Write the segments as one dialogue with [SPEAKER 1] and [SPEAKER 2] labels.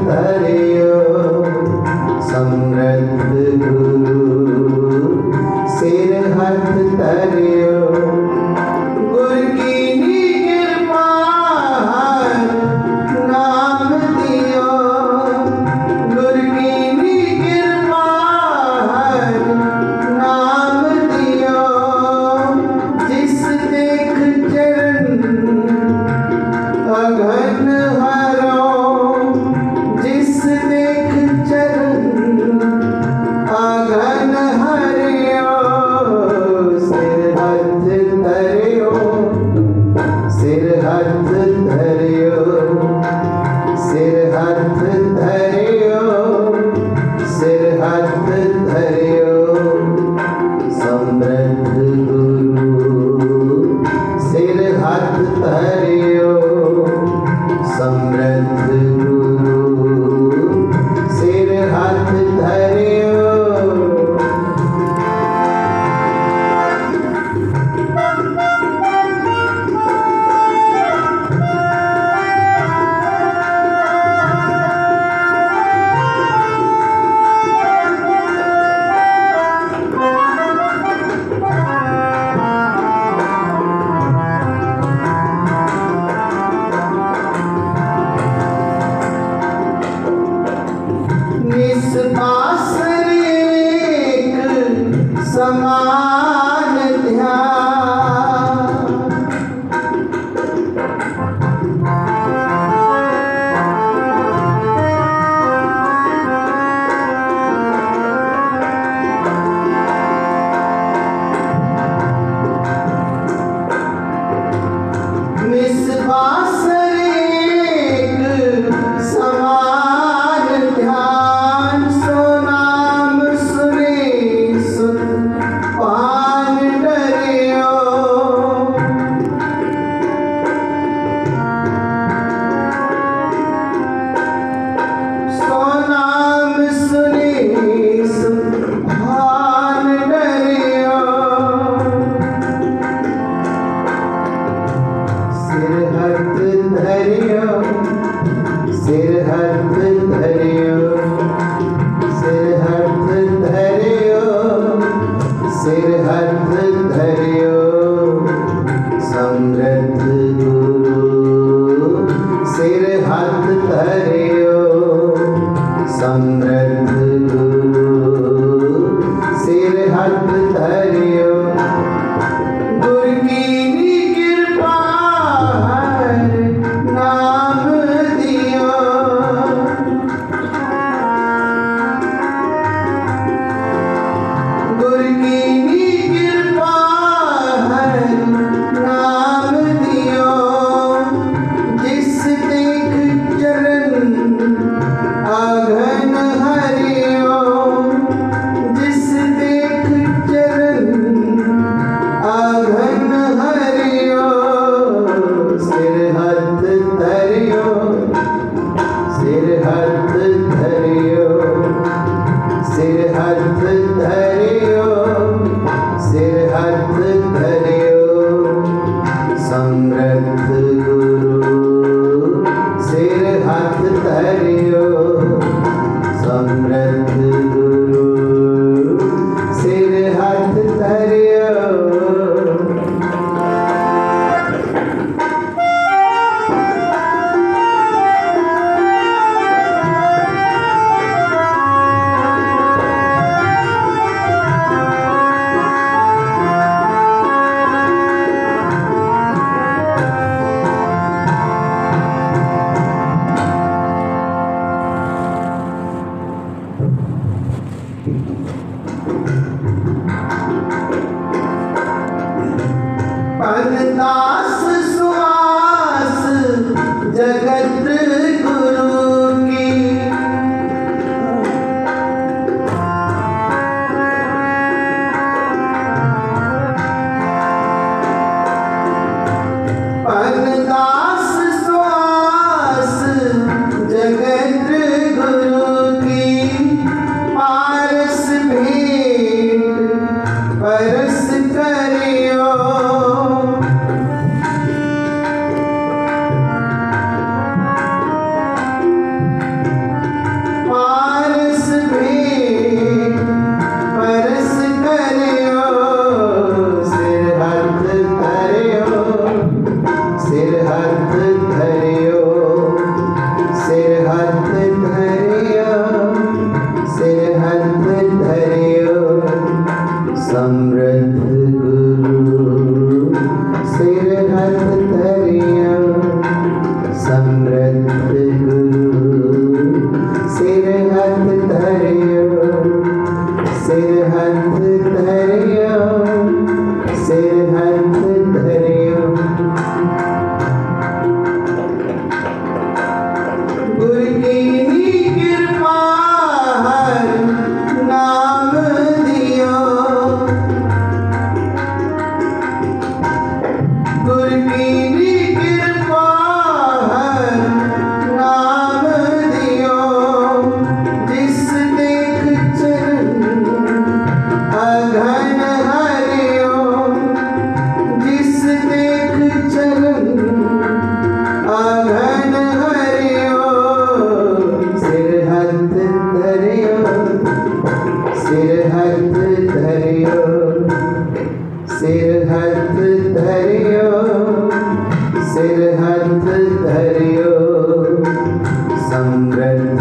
[SPEAKER 1] धरियो समृद्ध गुरु सिर हथ धरियो गुर की कृपा नाम दियो गुर की कृपा नाम दियो जिस देख चरण अघन हरो जिस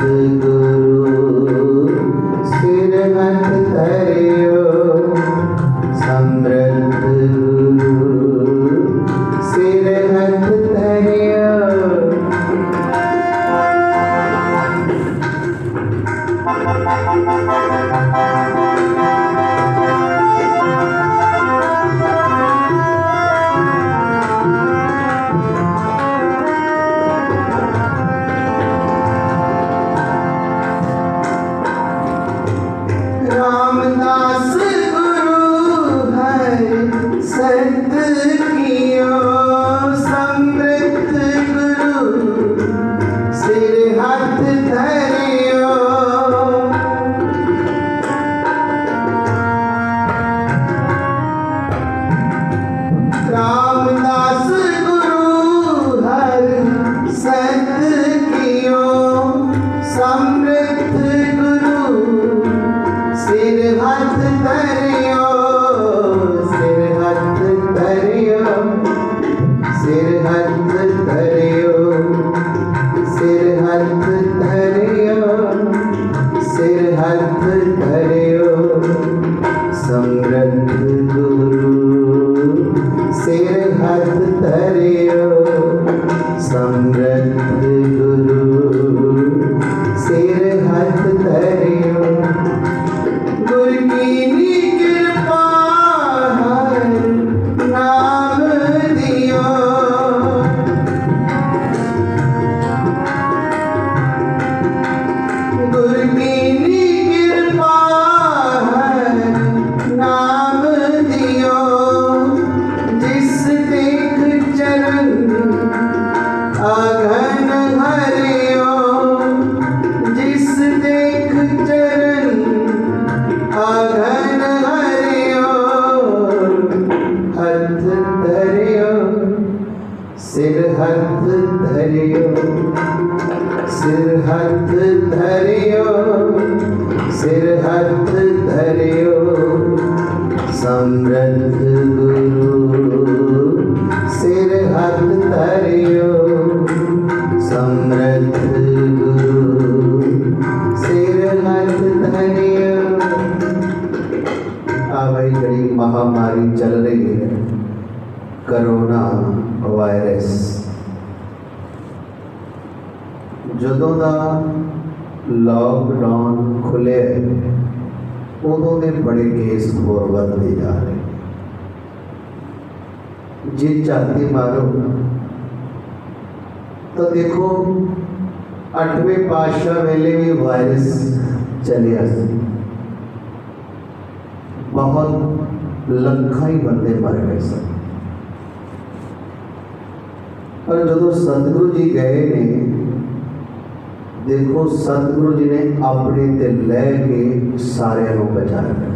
[SPEAKER 1] गुरु सिर हथ धरियो समृद्ध गुरु सिर हथ धरियो। रामदास गुरु है संत कियो समृद्ध गुरु सिर हथ धरियो। रामदास गुरु हर संत कियो समृद्ध गुरु सिर हथ धरियो सिर हथ धरियो सिर हथ धरियो सिर हथ धरियो सिर हथ धरियो समृद्ध गुरु सिर हथ धरियो समृद्ध गुरु सिर हथ धरियो। गुरु की कृपा हर नाम दियो गुरु की कृपा हर नाम दियो। जिस देख चरण अघन हरियो जिस देख चरण अघन हरियो हथ धरियो सिर हथ धरियो सिर हथ धरियो सिर हथ धरियो समृद्ध गुरु सिर हथ धरियो समृद्ध गुरु सिर हथ धरियो। भाई बड़ी महामारी चल रही है कोरोना वायरस। ਜਦੋਂ ਦਾ लॉकडाउन खुले उदों के बड़े केस होर बढ़ते जा रहे। जे झाती मारो तो देखो 8वें पातशाह वेले भी वायरस चलिया बहुत लखा ही बंदे मर गए सन। पर जो सतगुरु जी गए ने देखो सतगुरु जी ने अपने ते लैके सारे बचाया।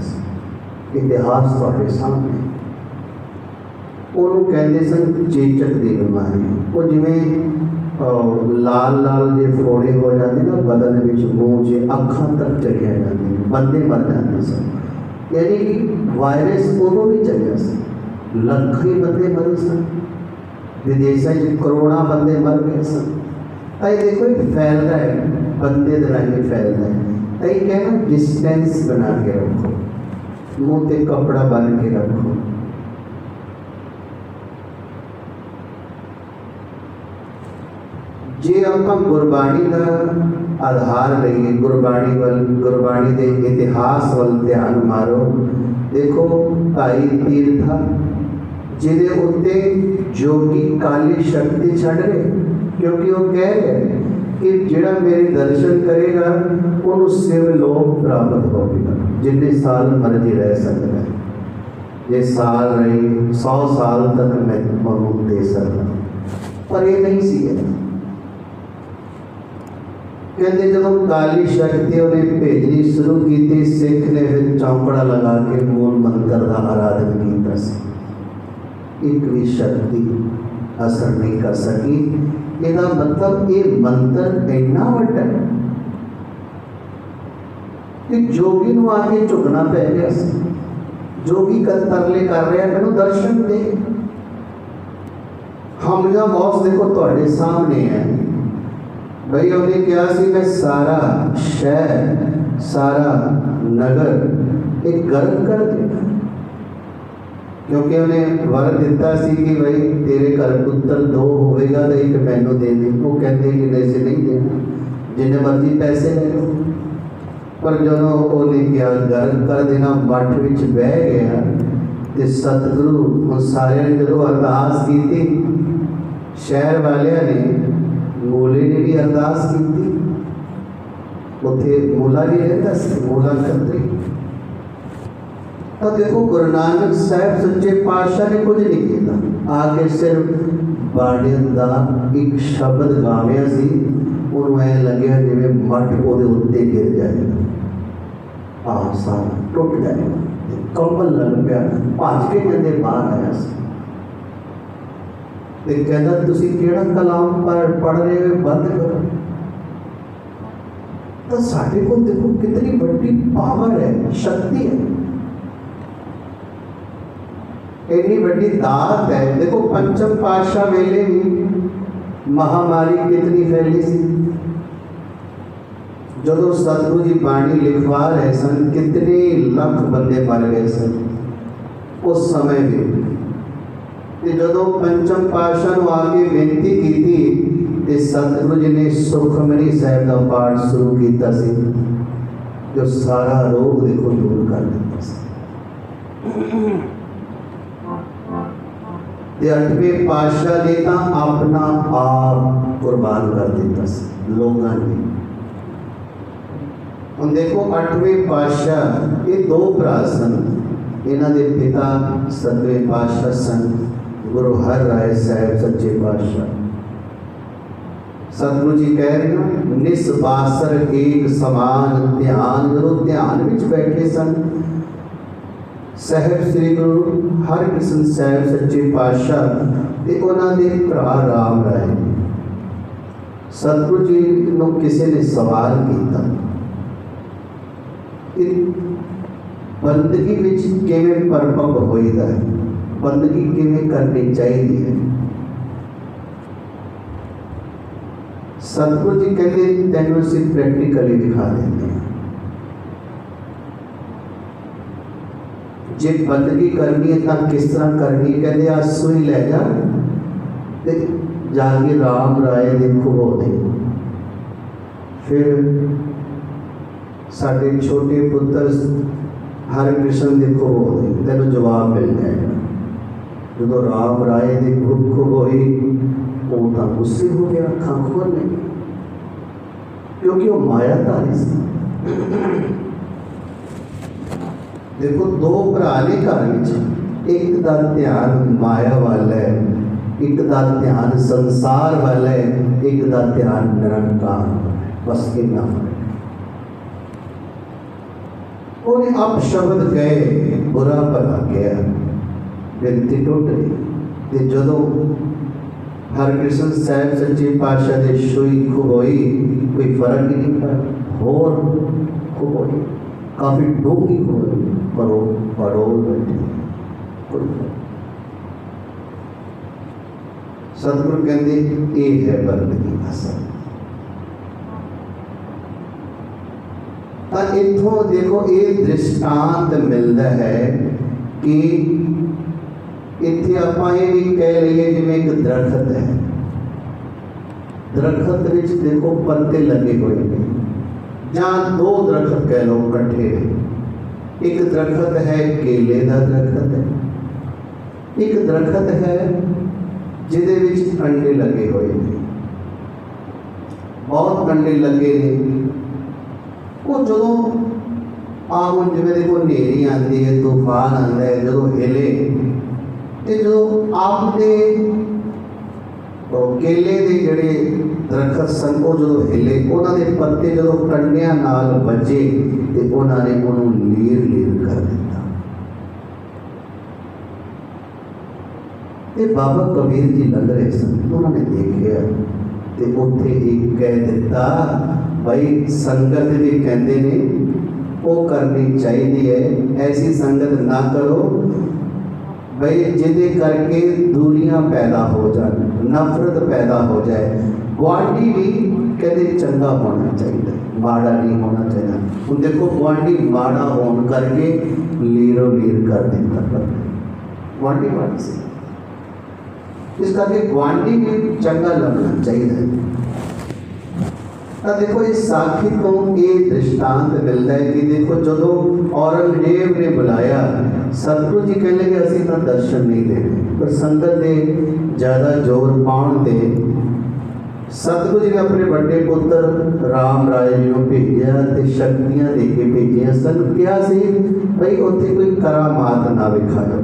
[SPEAKER 1] इतिहास थोड़े सामने उन्होंने कहते सन चेचक की बीमारी। वो जिमें लाल लाल जो फोड़े हो जाते ना बदन में मूँह से अखा तक चलिया जाती बंदे मर जाते सन। यानी कि वायरस उदों भी चलिया सन लख ही बंदे मरे सन। विदेशों करोड़ों बंदे मर गए सन। ताई देखो फैल रहा है बंदे राही फैल रहा है। ताई कहना डिस्टेंस बना के रखो मुँह ते कपड़ा बन के रखो। जे आप गुरबाणी का आधार लईए गुरबाणी के इतिहास वाल ध्यान मारो। देखो भाई तीर्था जिदे उत्ते जोगी काली शक्ति छड़ रहे क्योंकि वो कह रहे कि जिहड़ा मेरे दर्शन करेगा उन्होंने शिवलोक प्राप्त होगा। जिन्ने साल मर्जी रह सकता है जे साल रही 100 साल तक मैं तुहानू दे सकता। पर ये नहीं सी कहते जो काली शक्ति उन्हें भेजनी शुरू की सिख ने फिर चौंकड़ा लगा के मूल मंत्र का आराधन किया। एक भी शक्ति असर नहीं कर सकी। इसका मतलब ये मंत्र इन्ना वड्डा है कि जोगी नूं आके झुकना पै गया। जोगी कल तरले कर रहा मैनू दर्शन दे। हमजा बॉस देखो तुहाडे सामने है भाई उन्हें क्या सी मैं सारा शहर सारा नगर एक गर्म कर देना, क्योंकि उन्हें वर दिता सी कि भाई तेरे घर पुत्र दो होगा तो एक मैनू दे दे। वो कहते कि ऐसे नहीं देना, जिन्हें मर्जी पैसे ले लो। पर जो उन्हें क्या गर्म कर देना मठ विच बह गया तो सतगुरु उन सारे ने जो अरदास की, शहर वाले ने मूले ने भी अरदास की, उत्थे मूला भी रहता सी, मूला खत्री। तो देखो गुरु नानक साहब सच्चे पातशाह ने कुछ नहीं किया, आके सिर्फ बाणियन का एक शब्द गाविया सी, उन्होंने ऐ लग्या जिवें मठ उहदे उत्ते गिर जाएगा, सारा टुट जाएगा, कंबल लग पिया, भज के कहते बाहर आया सी। कहता तुसीं किहड़ा कलाम पढ़ रहे हो, बंद करो। तो साढ़े को देखो कितनी बड़ी पावर है, शक्ति है, इतनी बड़ी दात है। देखो पंचम पातशाह वेले भी महामारी कितनी फैली सी, जो सतगुरु जी बाणी लिखवा रहे सन, कितने लख बंदे मर गए सन उस समय भी। जो पंचम पातशाह को आके बेनती की थी, सतगुरु जी ने सुखमनी साहब का पाठ शुरू किया, जो सारा रोग देखो दूर कर देता। अठवें पातशाह ने तो अपना आप कुर्बान कर दिता लोगों ने। हम देखो अठवें पातशाह ये दो भरा सन, इन्हों के पिता सतवें पातशाह सन गुरु हर राय साहब सच्चे पातशाह। सतगुरु जी कह रहे हैं निस्बासर एक समान ध्यान, जो ध्यान में बैठे सन साहब श्री गुरु हरकृष्ण साहब सच्चे पातशाह ते उन्होंने भरा राम राय। सतगुरु जी को किसी ने सवाल किया कि बंदगी विच किवें परपक होईदा है, बंदगी किवें करनी चाहिए। सतगुरु जी कहते तेनों से प्रैक्टिकली दिखा देते हैं। जे बंदगी करनी है तो किस तरह करनी है, कहते आज सुई लै जा ते जाके राम राय देखो वो दे। फिर साढ़े छोटे पुत्र हरकृष्ण देखो वो दे, तेन जवाब मिल जाएगा। जो राम राय की भुख होई वो तो गुस्से हो गया, अखा खोल नहीं, क्योंकि वो माया धारी सी। देखो दो भरा ने घर में, एक का ध्यान माया वाला है, एक का ध्यान संसार वाला है, एक का ध्यान निरंकार। बस इतना फर्क। उन्हें अब शब्द गए, बुरा भला गया, गिनती टुट गई। जो हरकृष्ण साहब सच्चे पातशाह ने सुई खुबोई, कोई फर्क ही नहीं पड़ा, होर खुबोई काफ़ी डूंगी खुबोई, परोल बैठे। सतगुरु कहते ये है बंदगी असल। इथों देखो ये दृष्टांत मिलता है कि इतने आप ये भी कह लीए जिवें एक दरखत है, दरखत विच देखो पत्ते लगे हुए हैं, जहाँ दो दरखत कह लो इकट्ठे। एक दरखत है केले का दरखत है, एक दरखत है जिहदे विच अंडे लगे हुए हैं, बहुत अंडे लगे ने। वो जो आम जिवें देखो नेरी आती है, तूफान आता है, जो हिले तो जो आपके केले के जोड़े दरखत सन वो जो हिले, उन्होंने पत्ते जो कंडिया नाल बजे तो उन्होंने उन्होंने लीर लीर कर दिता। ते बाबा कबीर जी लग रहे सन, उन्होंने देखा तो उत्थे एक कह दिता भाई संगत भी कहते ने वो करनी चाहिए है, ऐसी संगत ना करो भाई जिदे करके दूरियां पैदा हो जाए, नफरत पैदा हो जाए। गुआढ़ी भी कहते चंगा होना चाहिए, माड़ा नहीं होना चाहिए। हम देखो गुआढ़ी माड़ा होने करके लीरो लीर कर देता पर गुआढ़ी माड़ी से, इस करके गुआढ़ी भी चंगा लगना चाहिए। तो देखो इस साखी तो ये दृष्टांत मिलता है कि देखो जो औरंगजेब ने बुलाया, सतगुरु जी कह लगे असी तो दर्शन नहीं देने, पर संगत ने ज़्यादा जोर पाउण दे सतगुरु जी ने अपने बड़े पुत्र राम राय जी को भेजा तो शक्तियां दे के भेजिया सन। क्या सी भाई उत्थे कोई करामात ना विखाओ,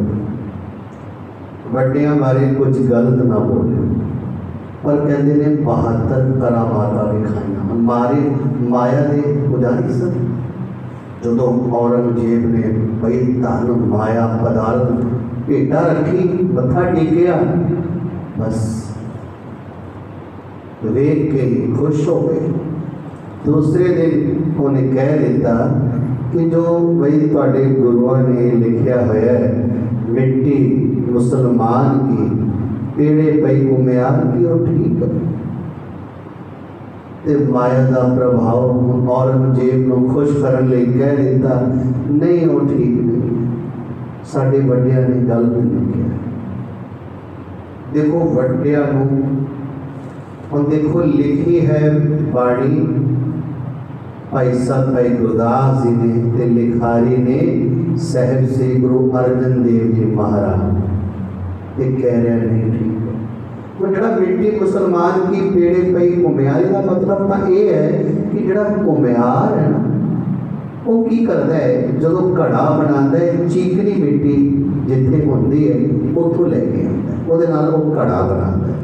[SPEAKER 1] ਵੱਡਿਆਂ बारे कुछ गलत ना बोलो, पर कहते ने 72 करामाता विखाइया मारे माया के पुजारी सन। जो औरंगजेब ने भाई धन माया पदार्थ भेटा रखी, मत्था टेकिया, बस वेख के ही खुश हो गए। दूसरे दिन उन्हें कह दिता कि जो भाई तुहाडे गुरुओं ने लिखा होया है मिट्टी मुसलमान की पेड़े पई उम्यार की वो ठीक है। ते माया का प्रभाव औरंगजेब को खुश करने लई कह दिता नहीं वो ठीक नहीं, साडे वड्डियां ने गलत नहीं किया। देखो वड्डियां नूं और देखो लिखी है बाणी भाई साहब भाई गुरदास जी ने ते लिखारी ने साहब श्री गुरु अर्जन देव जी महाराज, ये कह रहे नहीं ठीक है। वो जड़ा मिट्टी मुसलमान की पेड़े पई घुमियारी का मतलब तो ये है कि जड़ा घुमियार है ना वो की करता है, जो घड़ा बनाता है चीकनी मिट्टी जिथे होती है उतों लैके आता है, वो घड़ा बनाता है।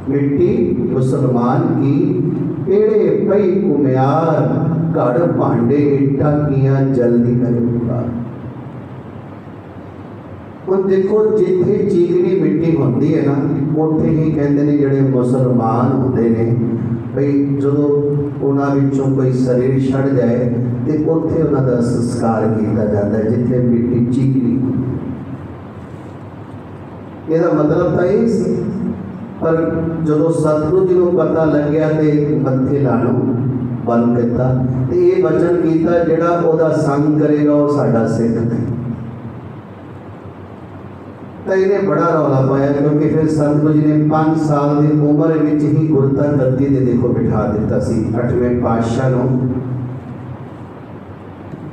[SPEAKER 1] मिट्टी मुसलमान की पेड़े पई घुमियार घड़ भांडे इट्टा किया जल्दी करेगा। और देखो जिथे चीकनी मिट्टी होती है ना उत्थे ही कहते हैं जोड़े मुसलमान होते हैं भाई जो उन्होंने कोई शरीर छड़ जाए तो उत्थे उन्होंने संस्कार किया जाता है जिथे मिट्टी चीकनी। यदा मतलब तो ये सी, पर जो सतगुरु जी को पता लग गया तो मत्थे लाणो बंद किया, तो ये वचन किया जिहड़ा ओहदा संग करेगा वो साडा सिख है। तो इन्हें बड़ा रौला पाया क्योंकि फिर सतगुरु जी ने 5 साल की उम्र में ही गुरता गद्दी दे देखो बिठा दिता सी 8वें पातशाह नूं।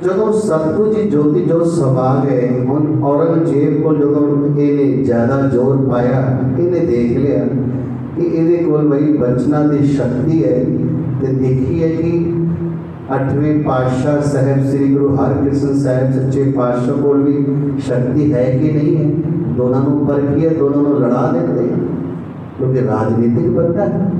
[SPEAKER 1] जो सतगुरु जी ज्योति जोत समा गए हुण औरंगजेब को जो इन्हें ज़्यादा जोर पाया, इन्हें देख लिया कि ये कोल भाई बचना की शक्ति है, तो देखी है कि 8वें पातशाह साहब श्री गुरु हरकृष्ण साहब सच्चे पातशाह को भी शक्ति है कि नहीं है। दोनों को परखिए, दोनों को लड़ा देते हैं क्योंकि राजनीतिक बंदा है।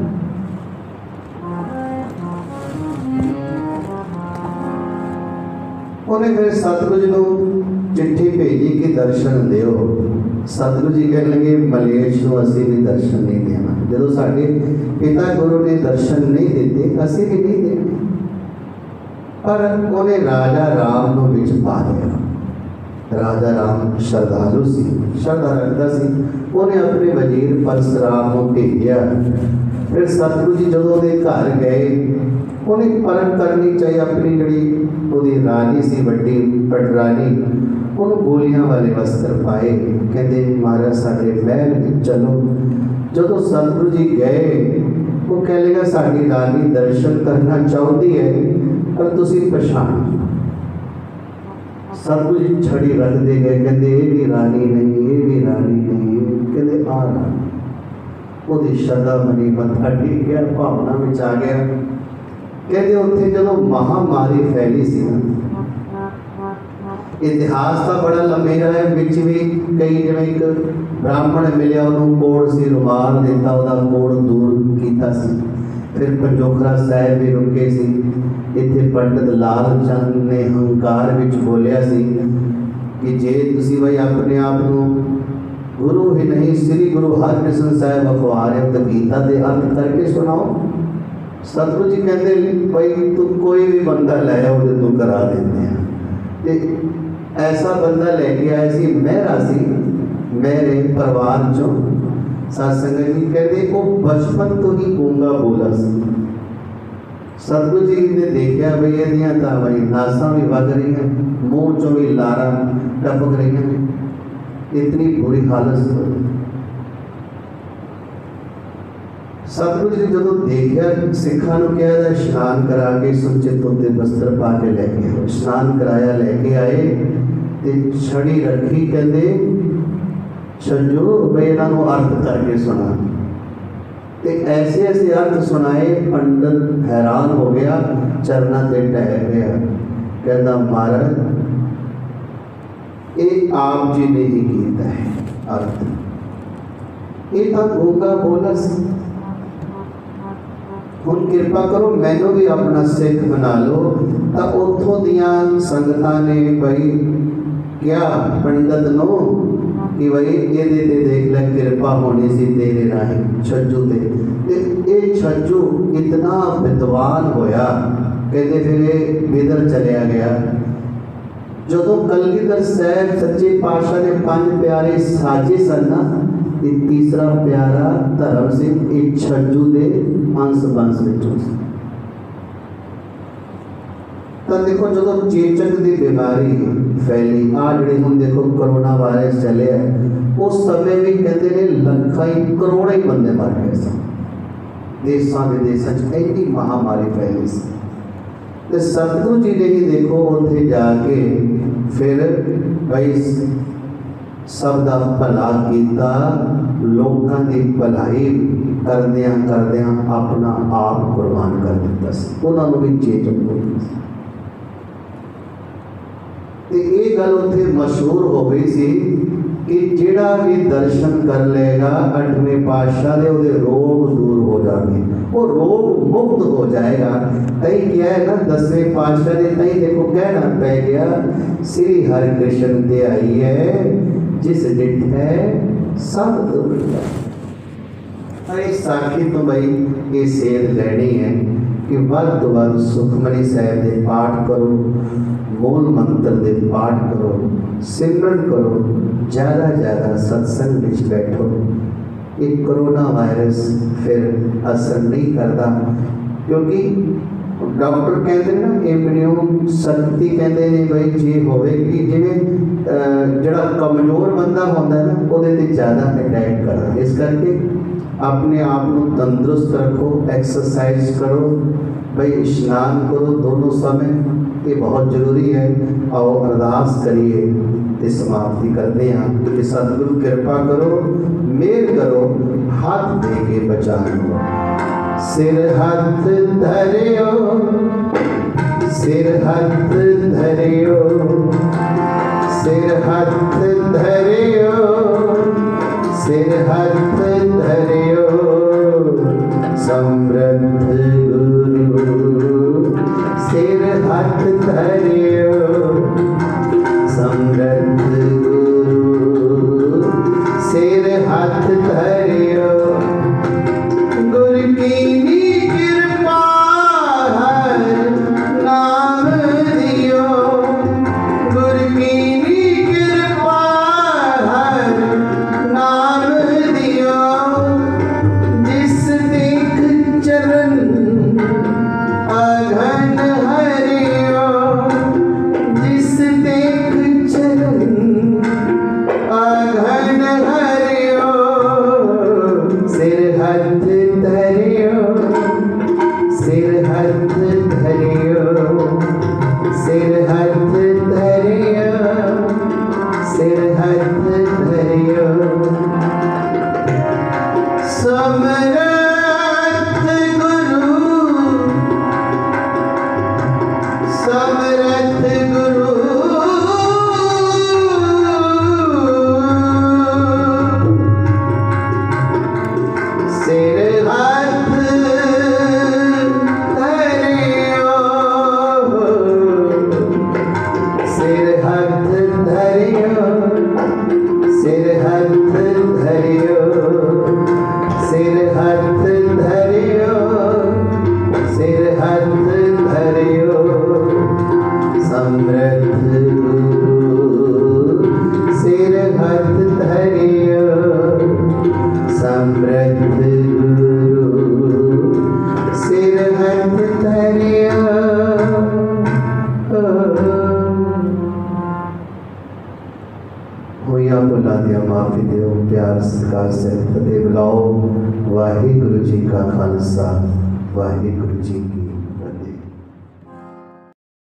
[SPEAKER 1] उन्हें फिर सतगुरु जी को चिट्ठी भेजी कि दर्शन दियो। सतगुरु जी कह लगे मलेश को असी भी दर्शन नहीं देना, जो साढ़े पिता गुरु ने दर्शन नहीं देते असी भी नहीं देते। पर उन्हें राजा राम को विच पा लिया। राजा राम श्रद्धालु सी, श्रद्धा रखता सी, उन्हें अपने वजीर परशुराम को भेजा। फिर सतगुरु जी जो घर गए उन्हें परख करनी चाहिए अपनी जड़ी ਉਹਦੀ रानी सी वड्डी पटरानी, उन्होंने गोलियां वाले वस्त्र पाए, कहते महाराज साढ़े महल में चलो। जो सतगुरु जी गए वो कह लेगा साड़ी रानी दर्शन करना चाहती है पर तुसी पछाण। सतगुरु जी छड़ी रख दे गए, कहते ये भी रानी नहीं, ये भी रानी नहीं, कहते आ रानी। वो श्रद्धा मनी मत्था टेक गया, भावना में आ गया। कहते उत्थे जो महामारी फैली सी ना, इतिहास का बड़ा लंबेरा है, बिच भी कई जिवें एक ब्राह्मण मिलिया उन्होंने कोड़ से रुमाल दिता, वह कोड़ दूर किया। फिर पंजोखरा साहब भी रुके सी। इत्थे पंडित लाल चंद ने हंकार विच बोलिया सी कि जे तुसी भाई अपने आप को गुरु ही नहीं श्री गुरु हरकृष्ण साहब अखबार है तो गीता के अर्थ करके सुनाओ। सतगुरु जी कहते भाई तू कोई भी बंदा ले आओ तू करा देते हैं। ऐसा बंदा लेके आया सी मेहरा सी, मेरे परिवार चो सत्संग जी कहते वो बचपन तो ही गूंगा बोला सी। सतगुरु जी ने देखा बई इहदियां तां बई नासां भी वग रही हैं, मूँह चों भी लारा टपक रही हैं, इतनी बुरी हालत हो। सतगुरु जी जो देखा सिखा कहा इशनान करा के सुच्चे धोते वस्त्र पा के लैके आओ। इशनान कराया लैके आए तो छड़ी रखी, कहते छजो बई इन्हों अर्थ करके सुना। तो ऐसे ऐसे अर्थ सुनाए, पंडित हैरान हो गया, चरना से टह गया, कहता महाराज ये आप जी ने ही किया है अर्थ, ये तो गूंगा बोला सी। हुण कृपा करो मैनू भी अपना सिख बना लो। तो उतों दियां संगतां ने बई क्या पंडित नो कि बई ये देख ले कृपा होनी सी तेरे राही छज्जू ते। ये छज्जू इतना विद्वान होया, कहते फिर ये बिदर चलिया गया। जो कलगीधर साहब सच्चे पातशाह ने 5 प्यारे साजे सन ना, तीसरा प्यारा धर्म सिंह एक छज्जू दे अंश बंश विचों। तो देखो जो चेचक की बीमारी फैली, आ जी हम देखो कोरोना वायरस चले, उस समय भी कहते हैं लखा ही करोड़ों ही बंदे मर गए सन, देशों विदेशों इतनी महामारी फैली सी। तो सतगुरु जी ने ही देखो उत्थे जाके फिर भाई सब का भला किया, लोगों की भलाई करदियां करदियां अपना आप कुर्बान कर दिता। उन्होंने भी चेतन हो गई। ये गल उत्थे मशहूर हो गई सी कि जिहड़ा भी दर्शन कर लेगा 8वें पातशाह दे उहदे रोग दूर हो जाएंगे, वो रोग मुक्त हो जाएगा। तई क्या है ना 10वें पातशाह ने तई देखो कहना पै गया, श्री हरिकृष्ण ते आई है जिस डिठ है सब दुख जाए। अरे साखी तो भाई ये सेध लेनी है कि वध तो वध सुखमनी साहब के पाठ करो, मूल मंत्र के पाठ करो, सिमरन करो, ज़्यादा ज़्यादा सत्संग में बैठो। एक कोरोना वायरस फिर असर नहीं करता, क्योंकि डॉक्टर कहते हैं ना इम्यून शक्ति कहते हैं भाई जी होगी जिमें जड़ा कमजोर बंदा होता है ना वो ज़्यादा अटैक करता। इस करके अपने आप को तंदुरुस्त रखो, एक्सरसाइज करो, भाई स्नान करो दोनों समय, ये बहुत जरूरी है। और अरदास करिए तो समाप्ति करते हैं कि सतगुरु कृपा करो, मेल करो, हाथ दे के बचा लो। सिर हाथ धरियो, सिर हाथ धरियो, सिर हाथ धरियो, सिर हाथ धरियो, समृद्ध गुरु सिर हाथ धरियो, समृद्ध गुरु सिर हाथ धरियो। गुरु की कृपा है नाम दियो, गुरु की कृपा है नाम दियो। जिस देख चरण अघन हरियो, जिस देख चरण अघन हरियो, दिया माफ़ी दिओ, प्यार सत्कार से फतेह बुलाओ। वाहिगुरु जी का खालसा, वाहिगुरु जी की